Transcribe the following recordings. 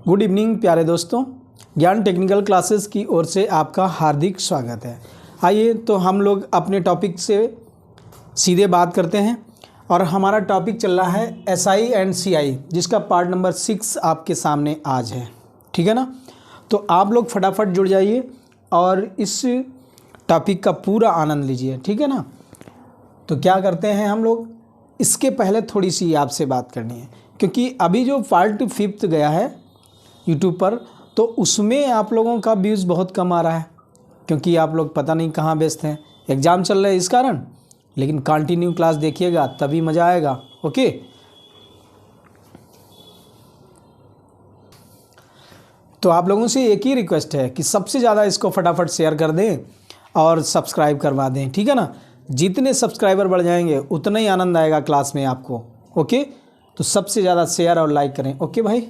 Good evening प्यारे दोस्तों, ज्ञान टेक्निकल क्लासेस की ओर से आपका हार्दिक स्वागत है। आइए तो हम लोग अपने टॉपिक से सीधे बात करते हैं और हमारा टॉपिक चल रहा है एसआई एंड सीआई, जिसका पार्ट नंबर 6 आपके सामने आज है। ठीक है ना, तो आप लोग फटाफट जुड़ जाइए और इस टॉपिक का पूरा आनंद लीजिए। ठीक है ना, तो क्या करते हैं हम लोग, इसके पहले थोड़ी सी आपसे बात करनी है, क्योंकि अभी जो पार्ट 5 गया है यूट्यूब पर, तो उसमें आप लोगों का व्यूज़ बहुत कम आ रहा है, क्योंकि आप लोग पता नहीं कहाँ व्यस्त हैं, एग्ज़ाम चल रहे हैं इस कारण। लेकिन कंटिन्यू क्लास देखिएगा तभी मज़ा आएगा। ओके, तो आप लोगों से एक ही रिक्वेस्ट है कि सबसे ज़्यादा इसको फटाफट शेयर कर दें और सब्सक्राइब करवा दें। ठीक है ना, जितने सब्सक्राइबर बढ़ जाएंगे उतना ही आनंद आएगा क्लास में आपको। ओके, तो सबसे ज़्यादा शेयर और लाइक करें। ओके भाई,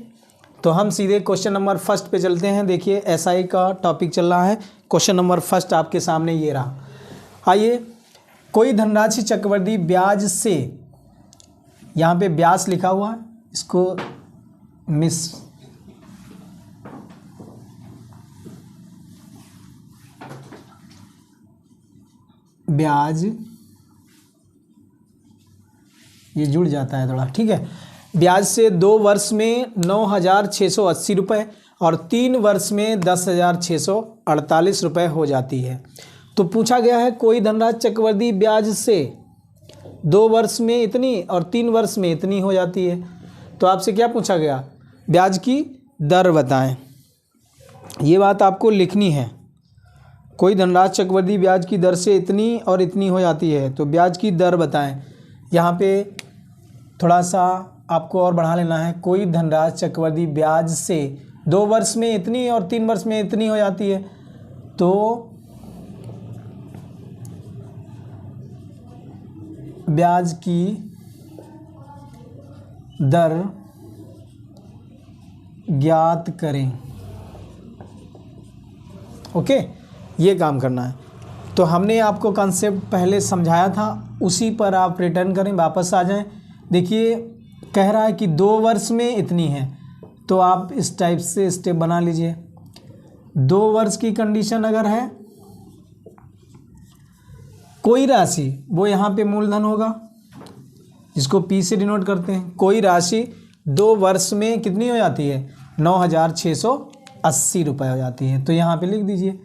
तो हम सीधे क्वेश्चन नंबर 1 पे चलते हैं। देखिए एसआई का टॉपिक चल रहा है। क्वेश्चन नंबर 1 आपके सामने ये रहा। आइए, कोई धनराशि चक्रवृद्धि ब्याज से, यहाँ पे ब्याज लिखा हुआ है, इसको मिस ब्याज, ये जुड़ जाता है थोड़ा। ठीक है, ब्याज से 2 वर्ष में 9,680 रुपये और 3 वर्ष में 10,648 रुपये हो जाती है। तो पूछा गया है कोई धनराशि चक्रवृद्धि ब्याज से 2 वर्ष में इतनी और 3 वर्ष में इतनी हो जाती है। तो आपसे क्या पूछा गया, ब्याज की दर बताएं। ये बात आपको लिखनी है। कोई धनराशि चक्रवृद्धि ब्याज की दर से इतनी और इतनी हो जाती है, तो ब्याज की दर बताएं। यहाँ पे थोड़ा सा आपको और बढ़ा लेना है। कोई धनराशि चक्रवृद्धि ब्याज से 2 वर्ष में इतनी और 3 वर्ष में इतनी हो जाती है, तो ब्याज की दर ज्ञात करें। ओके, ये काम करना है। तो हमने आपको कॉन्सेप्ट पहले समझाया था, उसी पर आप रिटर्न करें, वापस आ जाएं। देखिए कह रहा है कि 2 वर्ष में इतनी है, तो आप इस टाइप से स्टेप बना लीजिए। 2 वर्ष की कंडीशन अगर है, कोई राशि, वो यहाँ पे मूलधन होगा, जिसको P से डिनोट करते हैं। कोई राशि 2 वर्ष में कितनी हो जाती है, 9,680 रुपये हो जाती है। तो यहाँ पे लिख दीजिए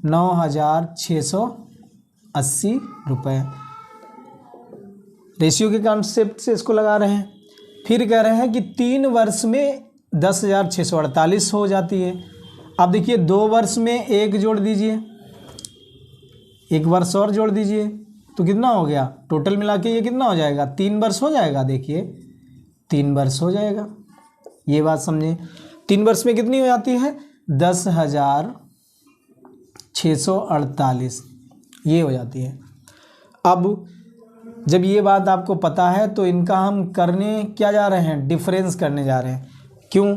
9,680 रुपये। रेशियो के कॉन्सेप्ट से इसको लगा रहे हैं। फिर कह रहे हैं कि 3 वर्ष में 10,648 हो जाती है। अब देखिए 2 वर्ष में 1 जोड़ दीजिए, 1 वर्ष और जोड़ दीजिए, तो कितना हो गया, टोटल मिला के ये कितना हो जाएगा, 3 वर्ष हो जाएगा। देखिए 3 वर्ष हो जाएगा, ये बात समझे। 3 वर्ष में कितनी हो जाती है, 10,648 ये हो जाती है। अब जब ये बात आपको पता है, तो इनका हम करने क्या जा रहे हैं, डिफरेंस करने जा रहे हैं। क्यों,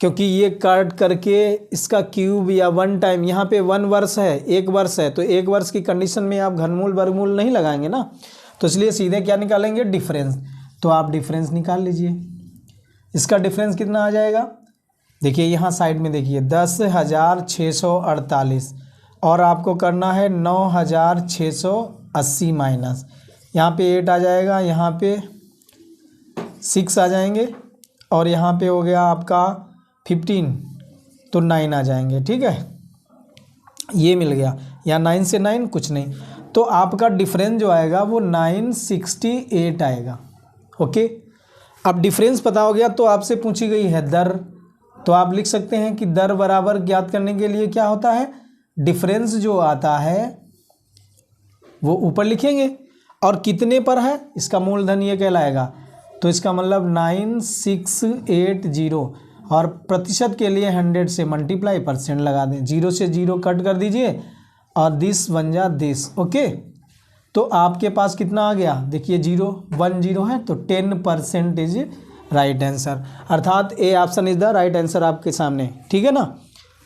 क्योंकि ये काट करके इसका क्यूब या 1 टाइम, यहाँ पे 1 वर्ष है, 1 वर्ष है, तो 1 वर्ष की कंडीशन में आप घनमूल वर्गमूल नहीं लगाएंगे ना, तो इसलिए सीधे क्या निकालेंगे, डिफरेंस। तो आप डिफरेंस निकाल लीजिए। इसका डिफरेंस कितना आ जाएगा, देखिए यहाँ साइड में देखिए 10,648 और आपको करना है 9,680 माइनस, यहाँ पे 8 आ जाएगा, यहाँ पे 6 आ जाएंगे और यहाँ पे हो गया आपका 15, तो 9 आ जाएंगे। ठीक है, ये मिल गया। यहाँ 9 से 9 कुछ नहीं, तो आपका डिफरेंस जो आएगा वो 968 आएगा। ओके, अब डिफरेंस पता हो गया, तो आपसे पूछी गई है दर, तो आप लिख सकते हैं कि दर बराबर ज्ञात करने के लिए क्या होता है, डिफरेंस जो आता है वो ऊपर लिखेंगे और कितने पर है, इसका मूलधन ये कहलाएगा। तो इसका मतलब 9680 और प्रतिशत के लिए 100 से मल्टीप्लाई, परसेंट लगा दें, 0 से 0 कट कर दीजिए और 10 बन जा 10। ओके, तो आपके पास कितना आ गया, देखिए 010 है, तो 10% इज राइट आंसर, अर्थात A option is the right answer आपके सामने। ठीक है ना,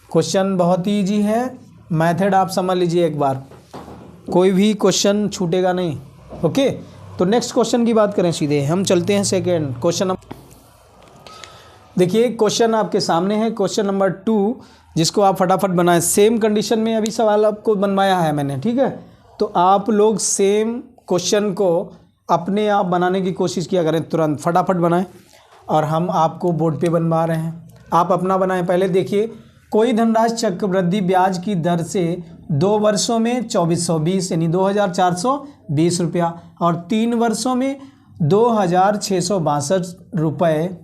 क्वेश्चन बहुत ही ईजी है, मेथड आप समझ लीजिए एक बार, कोई भी क्वेश्चन छूटेगा नहीं। ओके, तो नेक्स्ट क्वेश्चन की बात करें, सीधे हम चलते हैं सेकेंड क्वेश्चन। देखिए क्वेश्चन आपके सामने है, क्वेश्चन नंबर 2, जिसको आप फटाफट बनाएं। सेम कंडीशन में अभी सवाल आपको बनवाया है मैंने, ठीक है। तो आप लोग सेम क्वेश्चन को अपने आप बनाने की कोशिश किया करें, तुरंत फटाफट बनाएं। और हम आपको बोर्ड पे बनवा रहे हैं, आप अपना बनाएं। पहले देखिए, कोई धनराशि चक्रवृद्धि ब्याज की दर से 2 वर्षों में 2420 यानी 2420 रुपया और 3 वर्षों में 2662 रुपये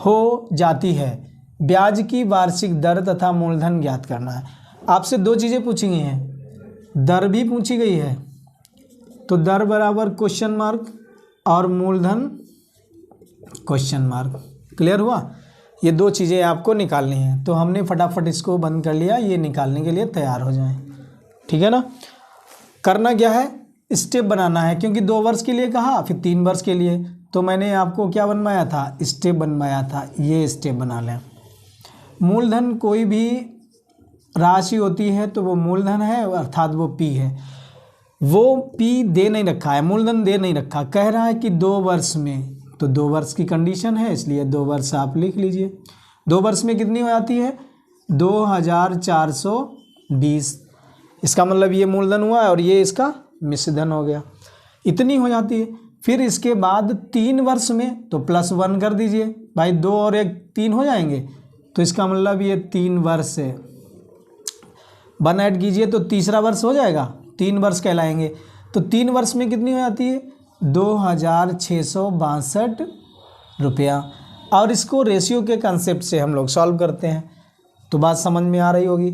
हो जाती है। ब्याज की वार्षिक दर तथा मूलधन ज्ञात करना है। आपसे 2 चीज़ें पूछी गई हैं, दर भी पूछी गई है, तो दर बराबर क्वेश्चन मार्क और मूलधन क्वेश्चन मार्क। क्लियर हुआ? ये 2 चीज़ें आपको निकालनी हैं, तो हमने फटाफट इसको बंद कर लिया, ये निकालने के लिए तैयार हो जाएं। ठीक है ना? करना क्या है, स्टेप बनाना है, क्योंकि 2 वर्ष के लिए कहा, फिर 3 वर्ष के लिए, तो मैंने आपको क्या बनवाया था, स्टेप बनवाया था। ये स्टेप बना लें। मूलधन कोई भी राशि होती है तो वो मूलधन है, अर्थात वो पी है। वो पी दे नहीं रखा है, मूलधन दे नहीं रखा, कह रहा है कि 2 वर्ष में, तो 2 वर्ष की कंडीशन है, इसलिए 2 वर्ष आप लिख लीजिए। 2 वर्ष में कितनी हो जाती है, 2420। इसका मतलब ये मूलधन हुआ और ये इसका मिश्रधन हो गया, इतनी हो जाती है। फिर इसके बाद 3 वर्ष में तो +1 कर दीजिए भाई, 2 और 1 3 हो जाएंगे, तो इसका मतलब ये 3 वर्ष है। 1 ऐड कीजिए तो तीसरा वर्ष हो जाएगा, 3 वर्ष कहलाएंगे। तो 3 वर्ष में कितनी हो जाती है, 2662 रुपया। और इसको रेशियो के कंसेप्ट से हम लोग सॉल्व करते हैं, तो बात समझ में आ रही होगी।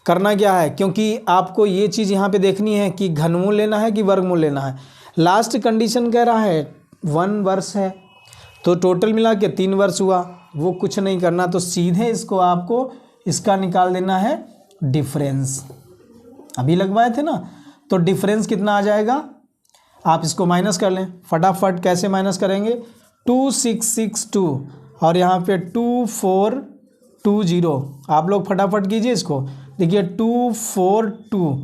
करना क्या है, क्योंकि आपको ये चीज़ यहाँ पे देखनी है कि घनमूल लेना है कि वर्गमूल लेना है। लास्ट कंडीशन कह रहा है 1 वर्ष है, तो टोटल मिला के 3 वर्ष हुआ, वो कुछ नहीं करना, तो सीधे इसको आपको इसका निकाल देना है डिफरेंस। अभी लगवाए थे ना, तो डिफरेंस कितना आ जाएगा, आप इसको माइनस कर लें फटाफट। कैसे माइनस करेंगे, 2662 और यहाँ पे 2420, आप लोग फटाफट कीजिए इसको। देखिए 242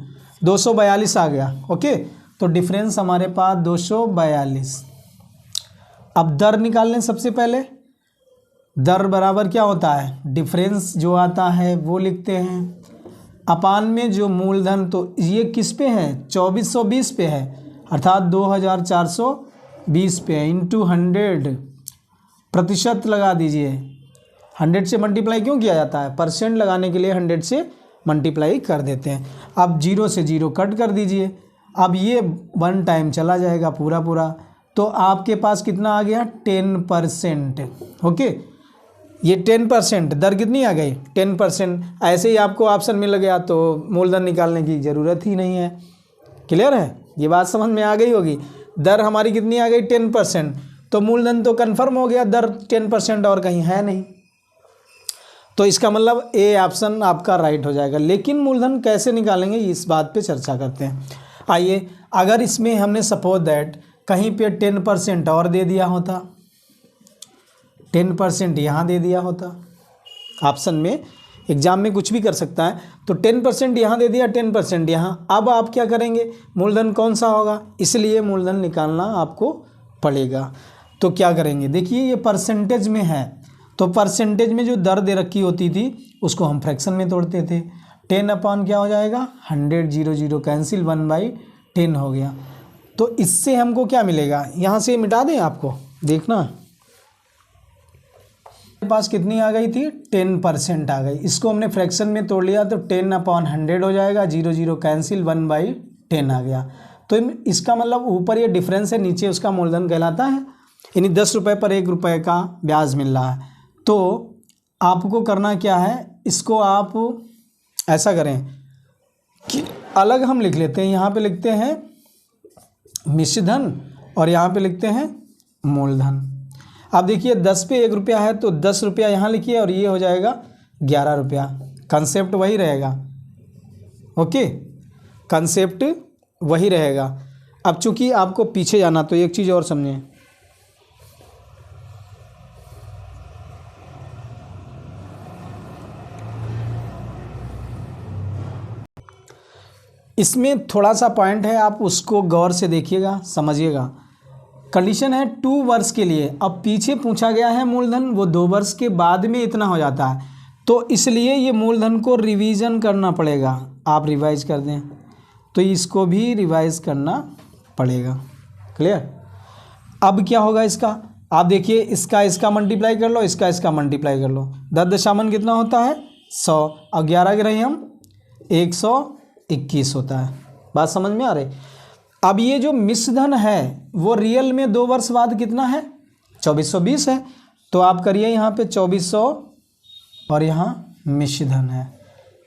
242 आ गया, ओके। तो डिफरेंस हमारे पास 242। अब दर निकाल लें सबसे पहले। दर बराबर क्या होता है, डिफरेंस जो आता है वो लिखते हैं अपान में जो मूलधन, तो ये किस पे है, 2420 पे है, अर्थात 2420 पे है, इंटू 100 प्रतिशत लगा दीजिए। 100 से मल्टीप्लाई क्यों किया जाता है, परसेंट लगाने के लिए 100 से मल्टीप्लाई कर देते हैं। अब 0 से 0 कट कर दीजिए। अब ये 1 टाइम चला जाएगा पूरा पूरा, तो आपके पास कितना आ गया, 10%। ओके, ये 10%, दर कितनी आ गई, 10%। ऐसे ही आपको ऑप्शन मिल गया तो मूलधन निकालने की ज़रूरत ही नहीं है। क्लियर है, ये बात समझ में आ गई होगी। दर हमारी कितनी आ गई, 10%, तो मूलधन तो कन्फर्म हो गया, दर 10% और कहीं है नहीं, तो इसका मतलब ए ऑप्शन आपका राइट हो जाएगा। लेकिन मूलधन कैसे निकालेंगे, इस बात पे चर्चा करते हैं। आइए, अगर इसमें हमने सपोज दैट कहीं पे 10% और दे दिया होता, 10% यहाँ दे दिया होता, ऑप्शन में एग्जाम में कुछ भी कर सकता है, तो 10% यहाँ दे दिया, 10% यहाँ। अब आप क्या करेंगे, मूलधन कौन सा होगा, इसलिए मूलधन निकालना आपको पड़ेगा। तो क्या करेंगे, देखिए ये परसेंटेज में है, तो परसेंटेज में जो दर दे रखी होती थी उसको हम फ्रैक्शन में तोड़ते थे। 10 अपॉन क्या हो जाएगा, 100, 0 0 कैंसिल, 1/10 हो गया। तो इससे हमको क्या मिलेगा, यहाँ से मिटा दें, आपको देखना मेरे पास कितनी आ गई थी, 10% आ गई। इसको हमने फ्रैक्शन में तोड़ लिया तो 10 अपॉन 100 हो जाएगा, 0 0 कैंसिल, 1/10 आ गया। तो इसका मतलब ऊपर ये डिफरेंस है, नीचे उसका मूलधन कहलाता है, यानी 10 रुपये पर 1 रुपये का ब्याज मिल रहा है। तो आपको करना क्या है, इसको आप ऐसा करें कि अलग हम लिख लेते हैं, यहाँ पे लिखते हैं मिश्रधन और यहाँ पे लिखते हैं मूलधन। अब देखिए 10 पे 1 रुपया है, तो 10 रुपया यहाँ लिखिए और ये हो जाएगा 11 रुपया। कंसेप्ट वही रहेगा, ओके, कंसेप्ट वही रहेगा। अब चूंकि आपको पीछे जाना, तो एक चीज़ और समझें, इसमें थोड़ा सा पॉइंट है, आप उसको गौर से देखिएगा, समझिएगा। कंडीशन है 2 वर्ष के लिए। अब पीछे पूछा गया है मूलधन, वो 2 वर्ष के बाद में इतना हो जाता है, तो इसलिए ये मूलधन को रिवीजन करना पड़ेगा। आप रिवाइज कर दें तो इसको भी रिवाइज करना पड़ेगा। क्लियर। अब क्या होगा इसका, आप देखिए, इसका मल्टीप्लाई कर लो, इसका मल्टीप्लाई कर लो। 10 दशामन कितना होता है 100, और 11 गिराई हम 121 होता है। बात समझ में आ रही। अब ये जो मिश्रधन है वो रियल में 2 वर्ष बाद कितना है 2420 है, तो आप करिए यहाँ पे 2400 और यहाँ मिश्रधन है।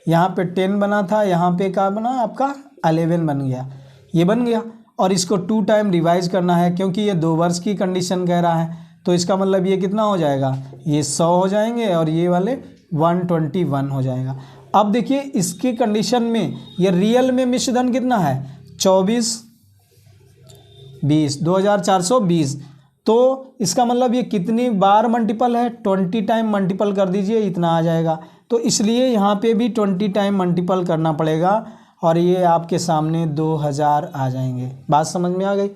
यहाँ पे 10 बना था, यहाँ पे क्या बना आपका 11 बन गया, ये बन गया। और इसको 2 टाइम रिवाइज करना है क्योंकि ये 2 वर्ष की कंडीशन कह रहा है, तो इसका मतलब ये कितना हो जाएगा, ये 100 हो जाएंगे और ये वाले 121 हो जाएगा। अब देखिए इसकी कंडीशन में ये रियल में मिश्रधन कितना है 2420, 2420, तो इसका मतलब ये कितनी बार मल्टीपल है 20 टाइम मल्टीपल कर दीजिए, इतना आ जाएगा। तो इसलिए यहाँ पे भी 20 टाइम मल्टीपल करना पड़ेगा और ये आपके सामने 2000 आ जाएंगे। बात समझ में आ गई।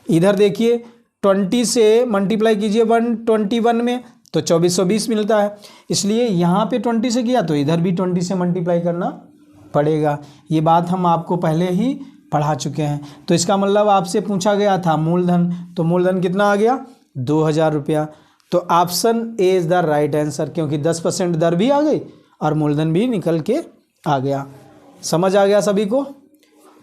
इधर देखिए 20 से मल्टीप्लाई कीजिए 121 में तो 2420 मिलता है, इसलिए यहाँ पे 20 से किया तो इधर भी 20 से मल्टीप्लाई करना पड़ेगा। ये बात हम आपको पहले ही पढ़ा चुके हैं। तो इसका मतलब आपसे पूछा गया था मूलधन, तो मूलधन कितना आ गया 2000 रुपया। तो option A is the right answer, क्योंकि 10% दर भी आ गई और मूलधन भी निकल के आ गया। समझ आ गया सभी को।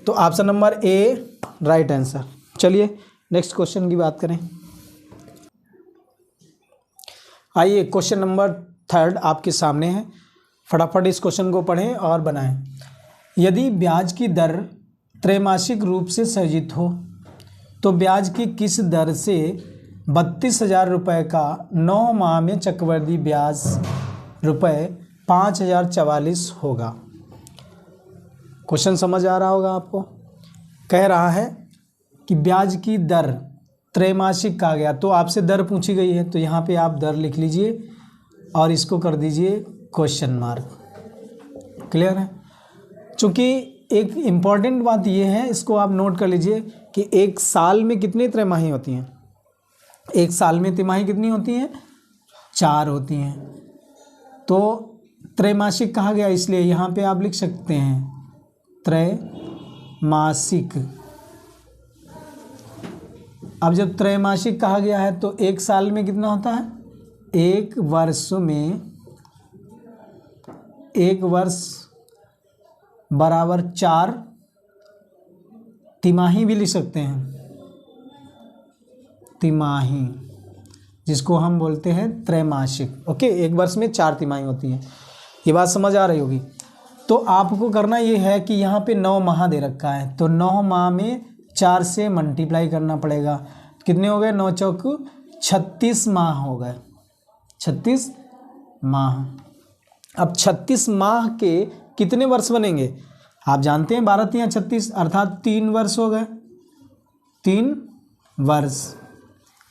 तो option number A right answer. चलिए नेक्स्ट क्वेश्चन की बात करें। आइए क्वेश्चन नंबर 3 आपके सामने है, फटाफट इस क्वेश्चन को पढ़ें और बनाएं। यदि ब्याज की दर त्रैमासिक रूप से सृजित हो तो ब्याज की किस दर से 32,000 रुपये का 9 माह में चक्रवृद्धि ब्याज रुपये 5,044 होगा। क्वेश्चन समझ आ रहा होगा आपको। कह रहा है कि ब्याज की दर त्रैमासिक कहा गया, तो आपसे दर पूछी गई है, तो यहाँ पे आप दर लिख लीजिए और इसको कर दीजिए क्वेश्चन मार्क। क्लियर है। चूँकि एक इम्पॉर्टेंट बात ये है, इसको आप नोट कर लीजिए कि एक साल में कितनी त्रैमाही होती हैं। एक साल में तिमाही कितनी होती हैं 4 होती हैं, तो त्रैमासिक कहा गया, इसलिए यहाँ पे आप लिख सकते हैं त्रैमासिक। अब जब त्रैमासिक कहा गया है तो एक साल में कितना होता है, एक वर्ष बराबर 4 तिमाही भी लिख सकते हैं, तिमाही जिसको हम बोलते हैं त्रैमासिक। ओके, एक वर्ष में 4 तिमाही होती हैं। ये बात समझ आ रही होगी। तो आपको करना ये है कि यहाँ पे 9 माह दे रखा है, तो 9 माह में 4 से मल्टीप्लाई करना पड़ेगा। कितने हो गए 9 चौक 36 माह हो गए, 36 माह। अब 36 माह के कितने वर्ष बनेंगे आप जानते हैं, 12 तियां 36 अर्थात 3 वर्ष हो गए, 3 वर्ष।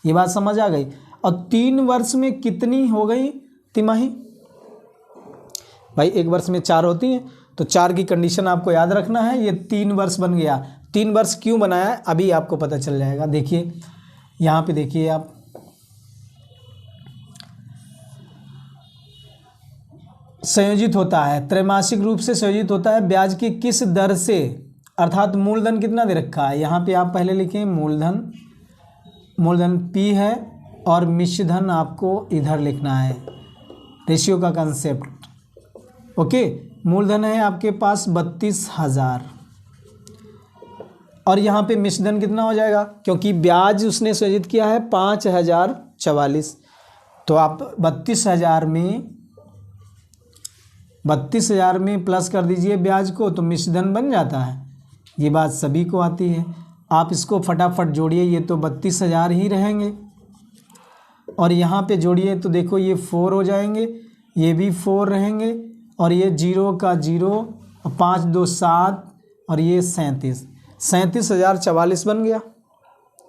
ये बात समझ आ गई। और 3 वर्ष में कितनी हो गई तिमाही भाई, एक वर्ष में 4 होती हैं, तो 4 की कंडीशन आपको याद रखना है। ये 3 वर्ष बन गया। 3 वर्ष क्यों बनाया है अभी आपको पता चल जाएगा। देखिए यहाँ पे देखिए आप, संयोजित होता है, त्रैमासिक रूप से संयोजित होता है ब्याज की किस दर से, अर्थात मूलधन कितना दे रखा है। यहाँ पे आप पहले लिखें मूलधन P है और मिश्रधन आपको इधर लिखना है, रेशियो का कंसेप्ट। ओके, मूलधन है आपके पास 32,000 और यहाँ पे मिश्रधन कितना हो जाएगा, क्योंकि ब्याज उसने संयोजित किया है 5,044, तो आप 32,000 में प्लस कर दीजिए ब्याज को, तो मिश्रधन बन जाता है। ये बात सभी को आती है। आप इसको फटाफट जोड़िए, ये तो 32,000 ही रहेंगे और यहाँ पे जोड़िए तो देखो ये 4 हो जाएंगे, ये भी 4 रहेंगे और ये 0 का 0, 5 2 7 और ये 37,044 बन गया।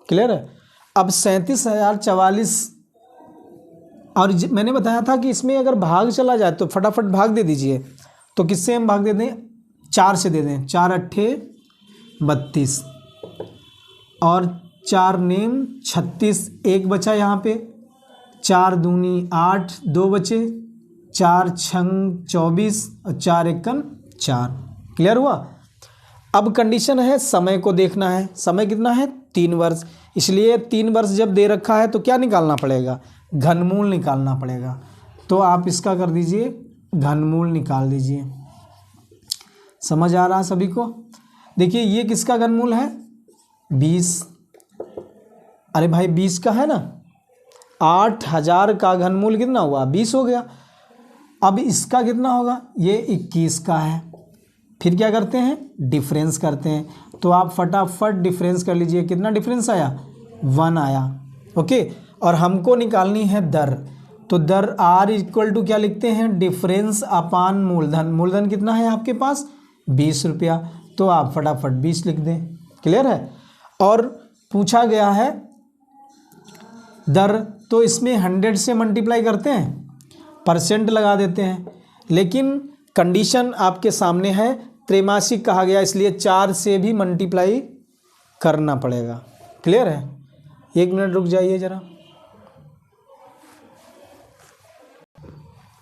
क्लियर है। अब 37,044 और मैंने बताया था कि इसमें अगर भाग चला जाए तो फटाफट भाग दे दीजिए। तो किससे हम भाग दे दें, 4 से दे दें, 4 अट्ठे 32 और 4 नेम 36, एक बचा यहाँ पे, 4 दूनी 8, 2 बचे, 4 छंग 24 और 4 एकन 4। क्लियर हुआ। अब कंडीशन है समय को देखना है। समय कितना है? 3 वर्ष। इसलिए 3 वर्ष जब दे रखा है तो क्या निकालना पड़ेगा? घनमूल निकालना पड़ेगा। तो आप इसका कर दीजिए, घनमूल निकाल दीजिए। समझ आ रहा है सभी को? देखिए ये किसका घनमूल है? 20। अरे भाई 20 का है ना। 8000 का घनमूल कितना हुआ? 20 हो गया। अब इसका कितना होगा? ये 21 का है। फिर क्या करते हैं? डिफरेंस करते हैं। तो आप फटाफट डिफरेंस कर लीजिए। कितना डिफरेंस आया? 1 आया। ओके। और हमको निकालनी है दर। तो दर R इक्वल टू क्या लिखते हैं? डिफरेंस अपान मूलधन। मूलधन कितना है आपके पास? 20 रुपया। तो आप फटाफट 20 लिख दें। क्लियर है। और पूछा गया है दर, तो इसमें 100 से मल्टीप्लाई करते हैं, परसेंट लगा देते हैं। लेकिन कंडीशन आपके सामने है, त्रैमासिक कहा गया, इसलिए 4 से भी मल्टीप्लाई करना पड़ेगा। क्लियर है। 1 मिनट रुक जाइए ज़रा।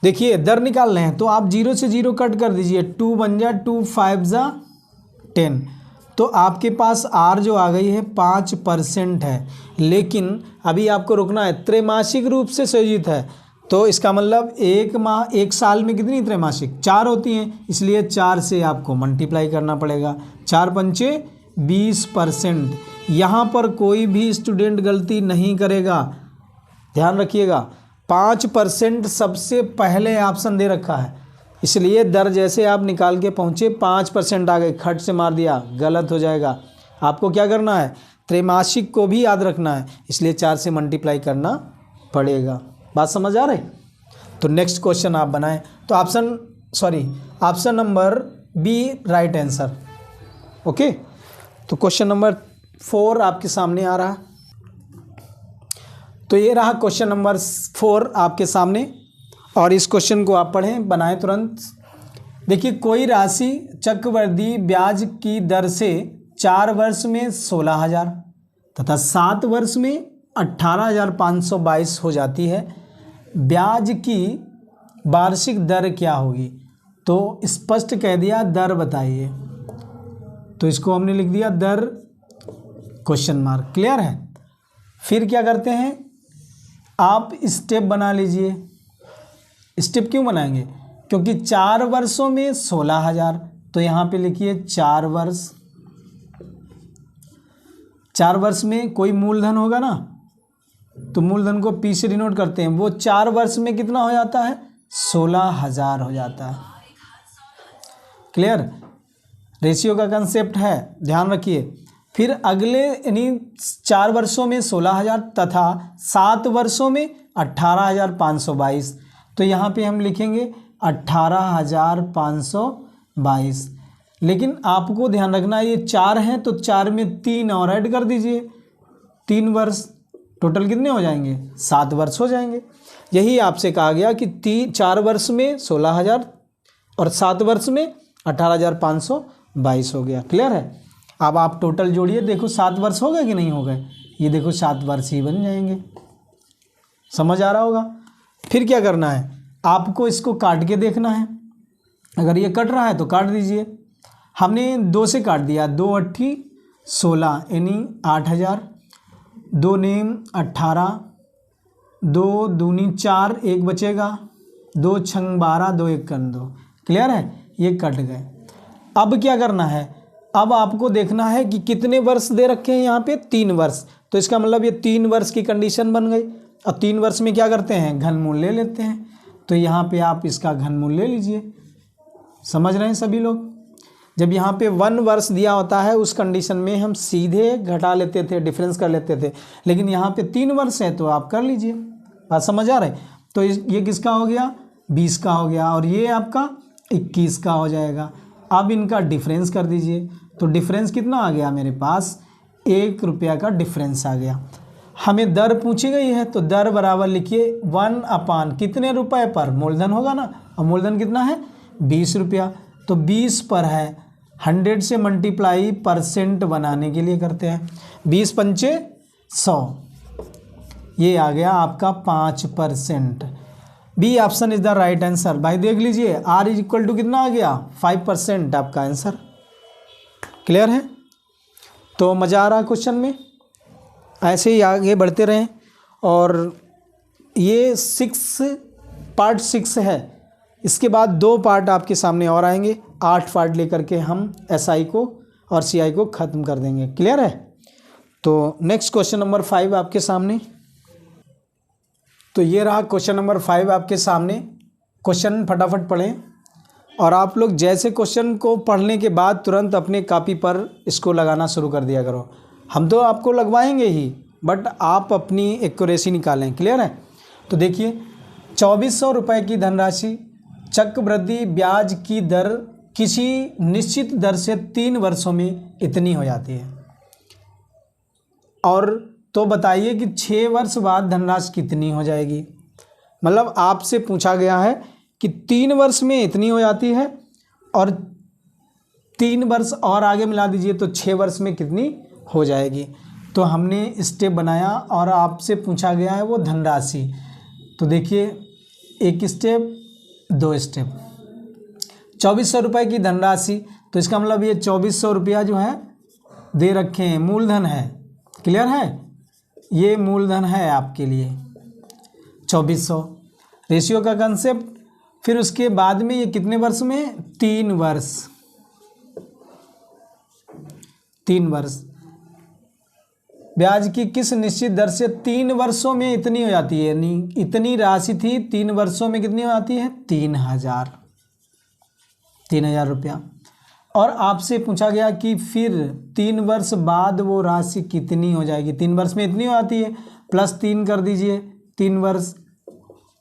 देखिए दर निकाल रहे हैं तो आप 0 से 0 कट कर दीजिए। 2 बन जा 2, 5 जा 10। तो आपके पास R जो आ गई है 5% है। लेकिन अभी आपको रुकना है, त्रैमासिक रूप से संयोजित है। तो इसका मतलब 1 माह, 1 साल में कितनी त्रैमासिक? 4 होती हैं। इसलिए 4 से आपको मल्टीप्लाई करना पड़ेगा। 4 पंचे 20%। यहाँ पर कोई भी स्टूडेंट गलती नहीं करेगा, ध्यान रखिएगा। 5% सबसे पहले ऑप्शन दे रखा है, इसलिए दर जैसे आप निकाल के पहुँचे 5% आ गए, खट से मार दिया, गलत हो जाएगा। आपको क्या करना है? त्रैमासिक को भी याद रखना है, इसलिए 4 से मल्टीप्लाई करना पड़ेगा। बात समझ आ रही? तो नेक्स्ट क्वेश्चन आप बनाएं। तो option number B right answer. Okay. तो क्वेश्चन नंबर 4 आपके सामने आ रहा। तो ये रहा क्वेश्चन नंबर 4 आपके सामने, और इस क्वेश्चन को आप पढ़ें, बनाएं तुरंत। देखिए कोई राशि चक्रवृद्धि ब्याज की दर से 4 वर्ष में 16,000 तथा 7 वर्ष में 18,522 हो जाती है। ब्याज की वार्षिक दर क्या होगी? तो स्पष्ट कह दिया, दर बताइए। तो इसको हमने लिख दिया दर क्वेश्चन मार्क। क्लियर है। फिर क्या करते हैं, आप स्टेप बना लीजिए। स्टेप क्यों बनाएंगे? क्योंकि 4 वर्षों में 16,000, तो यहाँ पे लिखिए 4 वर्ष। 4 वर्ष में कोई मूलधन होगा ना, तो मूलधन को P से डिनोट करते हैं। वो 4 वर्ष में कितना हो जाता है? 16,000 हो जाता है। क्लियर। रेशियो का कंसेप्ट है, ध्यान रखिए। फिर अगले यानी 4 वर्षों में 16,000 तथा 7 वर्षों में 18,522। तो यहाँ पे हम लिखेंगे 18,522। लेकिन आपको ध्यान रखना, ये 4 हैं तो 4 में 3 और ऐड कर दीजिए, 3 वर्ष। टोटल कितने हो जाएंगे? 7 वर्ष हो जाएंगे। यही आपसे कहा गया कि 4 वर्ष में 16,000 और 7 वर्ष में 18,522 हो गया। क्लियर है। अब आप टोटल जोड़िए, देखो 7 वर्ष हो गए कि नहीं हो गए? ये देखो 7 वर्ष ही बन जाएंगे। समझ आ रहा होगा। फिर क्या करना है, आपको इसको काट के देखना है। अगर ये कट रहा है तो काट दीजिए। हमने 2 से काट दिया, 2 8 16 यानी 8,000, 2 नेम 18, 2 दूनी 4, 1 बचेगा, 2 छंग 12, 2 एकन 2। क्लियर है। ये कट गए। अब क्या करना है, अब आपको देखना है कि कितने वर्ष दे रखे हैं यहाँ पे? 3 वर्ष। तो इसका मतलब ये 3 वर्ष की कंडीशन बन गई। अब 3 वर्ष में क्या करते हैं? घनमूल ले लेते हैं। तो यहाँ पे आप इसका घनमूल ले लीजिए। समझ रहे हैं सभी लोग? जब यहाँ पे 1 वर्ष दिया होता है उस कंडीशन में हम सीधे घटा लेते थे, डिफरेंस कर लेते थे। लेकिन यहाँ पे 3 वर्ष है तो आप कर लीजिए। बात समझ आ रही? तो ये किसका हो गया? 20 का हो गया, और ये आपका 21 का हो जाएगा। अब इनका डिफरेंस कर दीजिए। तो डिफरेंस कितना आ गया मेरे पास? 1 रुपया का डिफरेंस आ गया। हमें दर पूछी गई है तो दर बराबर लिखिए 1 अपान कितने रुपए पर? मूलधन होगा ना, और मूलधन कितना है? 20 रुपया। तो 20 पर है, 100 से मल्टीप्लाई परसेंट बनाने के लिए करते हैं। 20 पंचे 100, ये आ गया आपका 5%। B option is the right answer. भाई देख लीजिए आर इज इक्वल टू कितना आ गया 5% आपका आंसर। क्लियर है? तो मज़ा आ रहा है क्वेश्चन में, ऐसे ही आगे बढ़ते रहें। और ये पार्ट 6 है, इसके बाद 2 पार्ट आपके सामने और आएंगे, 8 पार्ट लेकर के हम SI को और CI को ख़त्म कर देंगे। क्लियर है? तो नेक्स्ट क्वेश्चन नंबर 5 आपके सामने। तो ये रहा क्वेश्चन नंबर 5 आपके सामने। क्वेश्चन फटाफट पढ़ें और आप लोग जैसे क्वेश्चन को पढ़ने के बाद तुरंत अपने कॉपी पर इसको लगाना शुरू कर दिया करो। हम तो आपको लगवाएंगे ही, बट आप अपनी एक्यूरेसी निकालें। क्लियर है? तो देखिए 2400 रुपये की धनराशि चक्रवृद्धि ब्याज की दर किसी निश्चित दर से 3 वर्षों में इतनी हो जाती है, और तो बताइए कि 6 वर्ष बाद धनराशि कितनी हो जाएगी। मतलब आपसे पूछा गया है कि 3 वर्ष में इतनी हो जाती है, और 3 वर्ष और आगे मिला दीजिए तो 6 वर्ष में कितनी हो जाएगी। तो हमने स्टेप बनाया और आपसे पूछा गया है वो धनराशि। तो देखिए 1 स्टेप 2 स्टेप। 2400 रुपये की धनराशि, तो इसका मतलब ये 2400 रुपया जो है दे रखे हैं, मूलधन है। क्लियर है? ये मूलधन है आपके लिए 2400। रेशियो का कंसेप्ट, फिर उसके बाद में ये कितने वर्ष में 3 वर्ष, 3 वर्ष। ब्याज की किस निश्चित दर से 3 वर्षों में इतनी हो जाती है, यानी इतनी राशि थी 3 वर्षों में कितनी हो जाती है 3000 रुपया। और आपसे पूछा गया कि फिर 3 वर्ष बाद वो राशि कितनी हो जाएगी। 3 वर्ष में इतनी हो जाती है, प्लस 3 कर दीजिए 3 वर्ष,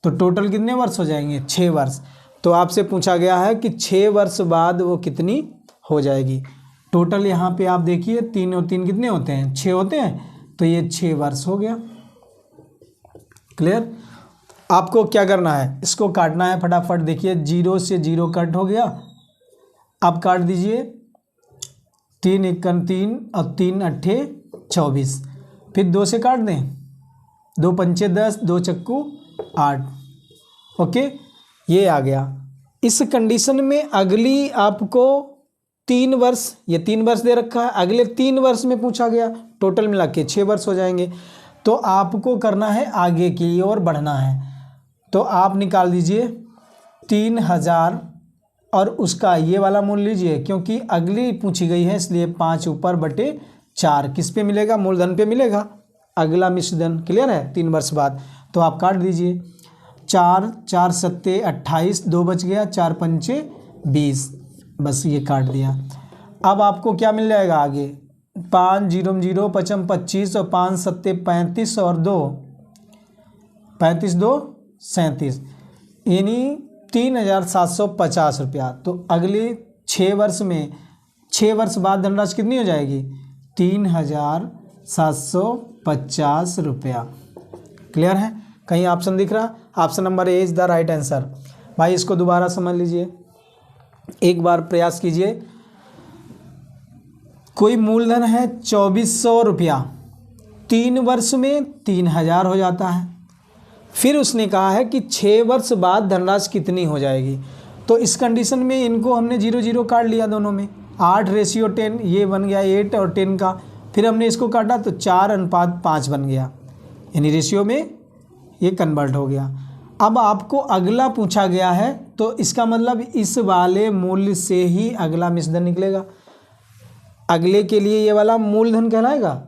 तो टोटल कितने वर्ष हो जाएंगे 6 वर्ष। तो आपसे पूछा गया है कि 6 वर्ष बाद वो कितनी हो जाएगी। टोटल यहाँ पे आप देखिए 3 और 3 कितने होते हैं 6 होते हैं, तो ये 6 वर्ष हो गया। क्लियर? आपको क्या करना है, इसको काटना है फटाफट। देखिए 0 से 0 कट हो गया, अब काट दीजिए 3 एकन 3 और 3 अट्ठे 24, फिर 2 से काट दें, 2 पंचे 10, 2 चक्कू 8। ओके, ये आ गया। इस कंडीशन में अगली आपको 3 वर्ष, ये 3 वर्ष दे रखा है, अगले 3 वर्ष में पूछा गया, टोटल मिला के 6 वर्ष हो जाएंगे। तो आपको करना है आगे की ओर बढ़ना है। तो आप निकाल दीजिए 3000 और उसका ये वाला मूल्य लीजिए, क्योंकि अगली पूछी गई है इसलिए 5 ऊपर बटे 4 किस पे मिलेगा, मूलधन पे मिलेगा, अगला मिश्रधन। क्लियर है? 3 वर्ष बाद। तो आप काट दीजिए 4 4 सत्ते 28, 2 बच गया, 4 पंचे 20, बस ये काट दिया। अब आपको क्या मिल जाएगा आगे, 5 0 0 पचम 25 और 5 सत्ते 35 और 2 35 2 37, यानी 3750 रुपया। तो अगले 6 वर्ष में 6 वर्ष बाद धनराशि कितनी हो जाएगी 3750 रुपया। क्लियर है? कहीं ऑप्शन दिख रहा? Option number A is the right answer. भाई इसको दोबारा समझ लीजिए, एक बार प्रयास कीजिए। कोई मूलधन है 2400 रुपया, 3 वर्ष में 3000 हो जाता है। फिर उसने कहा है कि 6 वर्ष बाद धनराशि कितनी हो जाएगी। तो इस कंडीशन में इनको हमने 0 0 काट लिया दोनों में, 8:10, ये बन गया 8 और 10 का। फिर हमने इसको काटा तो 4:5 बन गया, यानी रेशियो में ये कन्वर्ट हो गया। अब आपको अगला पूछा गया है, तो इसका मतलब इस वाले मूल्य से ही अगला मिश्रधन निकलेगा। अगले के लिए ये वाला मूलधन कहलाएगा।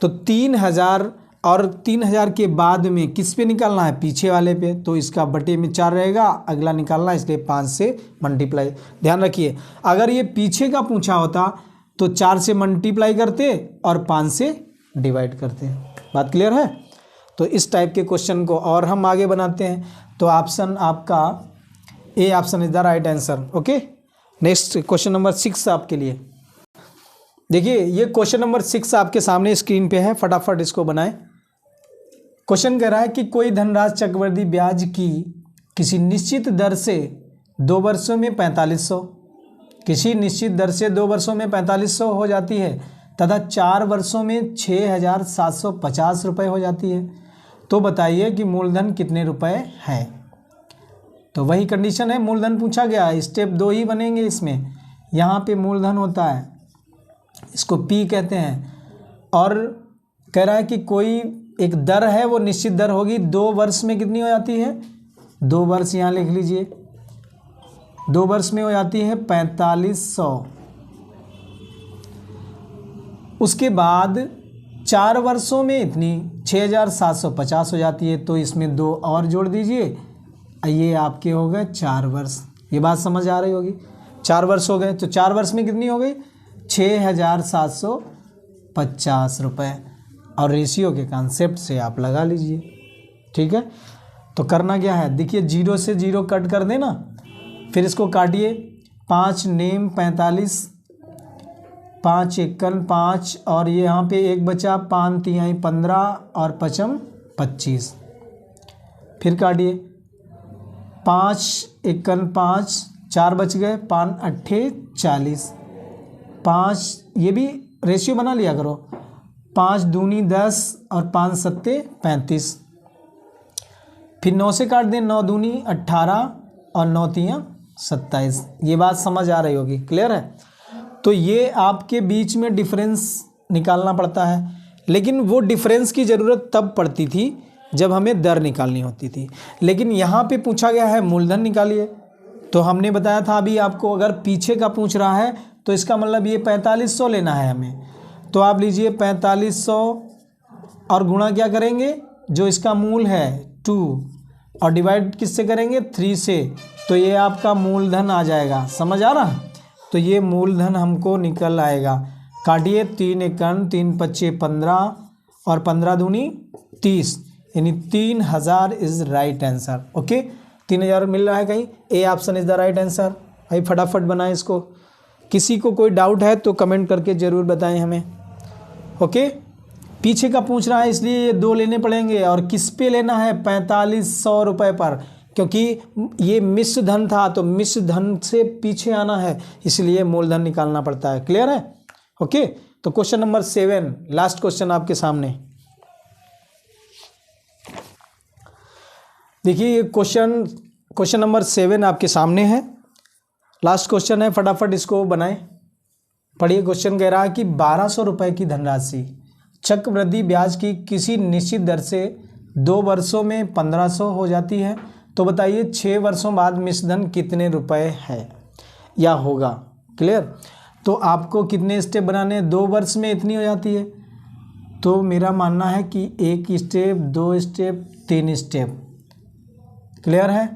तो 3000 और 3000 के बाद में किस पे निकालना है, पीछे वाले पे, तो इसका बटे में 4 रहेगा, अगला निकालना है, इसलिए 5 से मल्टीप्लाई। ध्यान रखिए, अगर ये पीछे का पूछा होता तो 4 से मल्टीप्लाई करते और 5 से डिवाइड करते। बात क्लियर है? तो इस टाइप के क्वेश्चन को और हम आगे बनाते हैं। तो ऑप्शन आपका A option is the right answer. Okay, next question number 6 आपके लिए। देखिए ये क्वेश्चन नंबर 6 आपके सामने स्क्रीन पे है, फटाफट इसको बनाएं। क्वेश्चन कह रहा है कि कोई धनराशि चक्रवृद्धि ब्याज की किसी निश्चित दर से 2 वर्षों में 4500, किसी निश्चित दर से 2 वर्षों में 4500 हो जाती है, तथा 4 वर्षों में 6,750 रुपये हो जाती है, तो बताइए कि मूलधन कितने रुपए है। तो वही कंडीशन है, मूलधन पूछा गया, स्टेप 2 ही बनेंगे इसमें। यहाँ पे मूलधन होता है, इसको पी कहते हैं, और कह रहा है कि कोई एक दर है, वो निश्चित दर होगी, 2 वर्ष में कितनी हो जाती है, 2 वर्ष यहाँ लिख लीजिए, 2 वर्ष में हो जाती है 4500। उसके बाद 4 वर्षों में इतनी 6,750 हो जाती है, तो इसमें 2 और जोड़ दीजिए, ये आपके हो गए 4 वर्ष। ये बात समझ आ रही होगी, 4 वर्ष हो गए, तो 4 वर्ष में कितनी हो गई, 6,750 रुपये, और रेशियो के कॉन्सेप्ट से आप लगा लीजिए। ठीक है, तो करना क्या है, देखिए 0 से 0 कट कर देना, फिर इसको काटिए, 5 नेम 45, 5 एकन 5, और ये यहाँ पे 1 बचा, 5 तिहाई 15 और 5 25, फिर काटिए, 5 एकन 5, 4 बच गए, 5 अट्ठे 40, 5 ये भी रेशियो बना लिया करो, 5 दूनी 10 और 5 सत्ते 35, फिर 9 से काट दें, 9 दूनी 18 और 9 तियाँ 27। ये बात समझ आ रही होगी, क्लियर है। तो ये आपके बीच में डिफरेंस निकालना पड़ता है, लेकिन वो डिफरेंस की ज़रूरत तब पड़ती थी जब हमें दर निकालनी होती थी, लेकिन यहाँ पे पूछा गया है मूलधन निकालिए। तो हमने बताया था अभी आपको, अगर पीछे का पूछ रहा है तो इसका मतलब ये 4500 लेना है हमें, तो आप लीजिए 4500 और गुणा क्या करेंगे, जो इसका मूल है 2, और डिवाइड किससे करेंगे, 3 से, तो ये आपका मूलधन आ जाएगा। समझ आ रहा, तो ये मूलधन हमको निकल आएगा। काटिए, 3 एकन 3 पच्चे 15 और 15 दूनी 30, यानी 3000 इज राइट आंसर। ओके, 3000 मिल रहा है कहीं, A option is the right answer. भाई फटाफट बनाएं इसको, किसी को कोई डाउट है तो कमेंट करके ज़रूर बताएं हमें। ओके, पीछे का पूछ रहा है इसलिए ये 2 लेने पड़ेंगे, और किस पे लेना है, 4500 रुपये पर, क्योंकि ये मिश्र धन था, तो मिश्र धन से पीछे आना है, इसलिए मूलधन निकालना पड़ता है। क्लियर है। ओके, तो क्वेश्चन नंबर 7, लास्ट क्वेश्चन आपके सामने। देखिए ये क्वेश्चन नंबर 7 आपके सामने है, लास्ट क्वेश्चन है, फटाफट इसको बनाएं। पढ़िए, क्वेश्चन कह रहा है कि 1200 रुपये की धनराशि चक्रवृद्धि ब्याज की किसी निश्चित दर से 2 वर्षों में 1500 हो जाती है, तो बताइए 6 वर्षों बाद मिश्रधन कितने रुपए है या होगा। क्लियर। तो आपको कितने स्टेप बनाने हैं, 2 वर्ष में इतनी हो जाती है, तो मेरा मानना है कि 1 स्टेप 2 स्टेप 3 स्टेप। क्लियर है।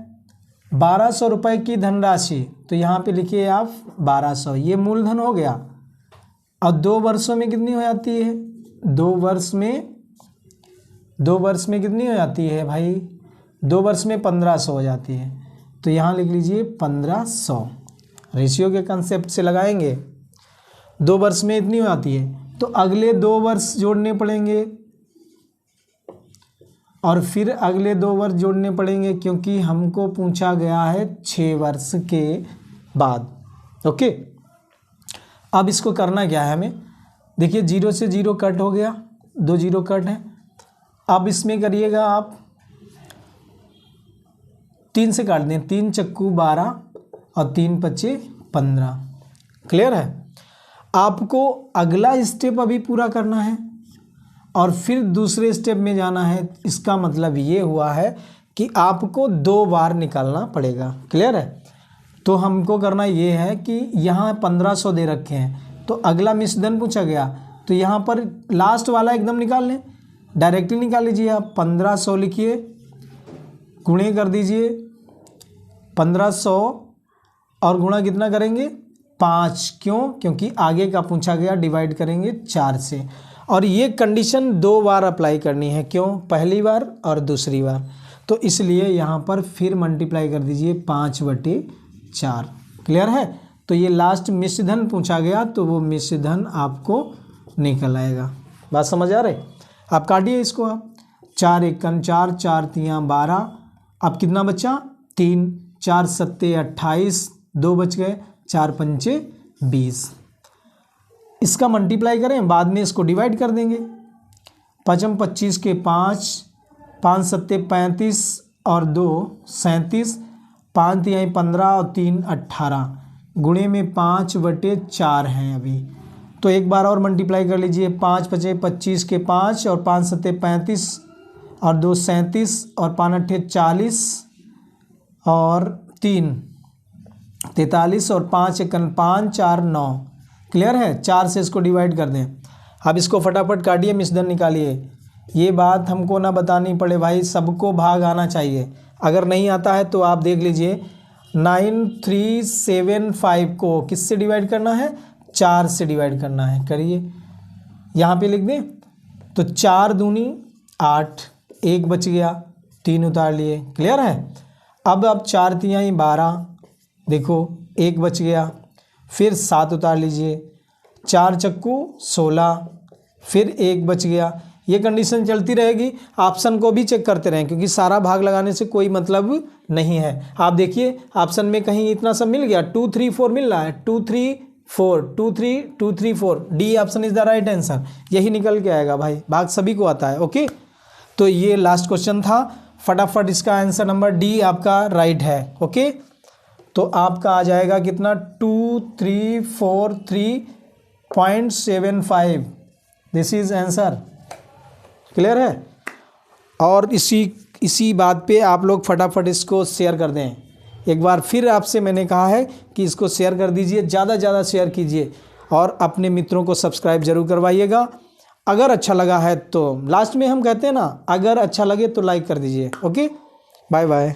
1200 रुपये की धनराशि, तो यहाँ पे लिखिए आप 1200, ये मूलधन हो गया। और 2 वर्षों में कितनी हो जाती है, 2 वर्ष में कितनी हो जाती है भाई, 2 वर्ष में 1500 हो जाती है, तो यहाँ लिख लीजिए 1500। रेशियो के कंसेप्ट से लगाएंगे, 2 वर्ष में इतनी हो जाती है, तो अगले 2 वर्ष जोड़ने पड़ेंगे, और फिर अगले 2 वर्ष जोड़ने पड़ेंगे, क्योंकि हमको पूछा गया है 6 वर्ष के बाद। ओके, अब इसको करना क्या है हमें, देखिए 0 से 0 कट हो गया, 2 0 कट है। अब इसमें करिएगा आप 3 से काट दें, 3 चक्कू 12 और 3 पच्चे 15। क्लियर है। आपको अगला स्टेप अभी पूरा करना है और फिर दूसरे स्टेप में जाना है। इसका मतलब ये हुआ है कि आपको 2 बार निकालना पड़ेगा। क्लियर है। तो हमको करना ये है कि यहाँ 1500 दे रखे हैं, तो अगला मिश्रधन पूछा गया, तो यहाँ पर लास्ट वाला एकदम निकाल लें, डायरेक्टली निकाल लीजिए आप। 1500 लिखिए, गुणे कर दीजिए 1500 और गुणा कितना करेंगे 5, क्यों, क्योंकि आगे का पूछा गया, डिवाइड करेंगे 4 से। और ये कंडीशन 2 बार अप्लाई करनी है, क्यों, पहली बार और दूसरी बार, तो इसलिए यहाँ पर फिर मल्टीप्लाई कर दीजिए 5/4। क्लियर है। तो ये लास्ट मिश्रधन पूछा गया, तो वो मिश्रधन आपको निकल आएगा। बात समझ आ रही। आप काटिए इसको, आप 4 एकन 4, 4 तियाँ 12, अब कितना बचा 3, 4 सत्ते 28, 2 बच गए, 4 पंचे 20। इसका मल्टीप्लाई करें, बाद में इसको डिवाइड कर देंगे। 5 25 के 5, 5 सत्ते 35 और 2 37, 5 तिहाई 15 और 3 18, गुणे में 5/4 हैं अभी। तो एक बार और मल्टीप्लाई कर लीजिए। 5 5 25 के 5 और 5 सत्ते 35 और 2 37 और 5 8 40 और 3 43 और 5 1 5 4 9। क्लियर है? 4 से इसको डिवाइड कर दें। अब इसको फटाफट काटिए, मिश्रण निकालिए। ये बात हमको ना बतानी पड़े भाई, सबको भाग आना चाहिए। अगर नहीं आता है तो आप देख लीजिए। 9375 को किससे डिवाइड करना है? 4 से डिवाइड करना है। करिए, यहाँ पे लिख दें। तो 4 दूनी 8, 1 बच गया, 3 उतार लिए। क्लियर है? अब 4 तिहाई 12, देखो 1 बच गया, फिर 7 उतार लीजिए। 4 चक्कू 16, फिर 1 बच गया। ये कंडीशन चलती रहेगी। ऑप्शन को भी चेक करते रहें, क्योंकि सारा भाग लगाने से कोई मतलब नहीं है। आप देखिए ऑप्शन में कहीं इतना सब मिल गया, 2 3 4 मिल रहा है, 2 3 4 2 3 2 3 4, D option is the right answer. यही निकल के आएगा भाई, भाग सभी को आता है। ओके, तो ये लास्ट क्वेश्चन था। फटाफट इसका आंसर नंबर डी आपका राइट है। ओके, तो आपका आ जाएगा कितना? 2343.75। This is answer. क्लियर है? और इसी बात पे आप लोग फटाफट इसको शेयर कर दें। एक बार फिर आपसे मैंने कहा है कि इसको शेयर कर दीजिए, ज़्यादा ज़्यादा शेयर कीजिए और अपने मित्रों को सब्सक्राइब जरूर करवाइएगा। अगर अच्छा लगा है तो लास्ट में हम कहते हैं ना, अगर अच्छा लगे तो लाइक कर दीजिए। Okay, bye bye.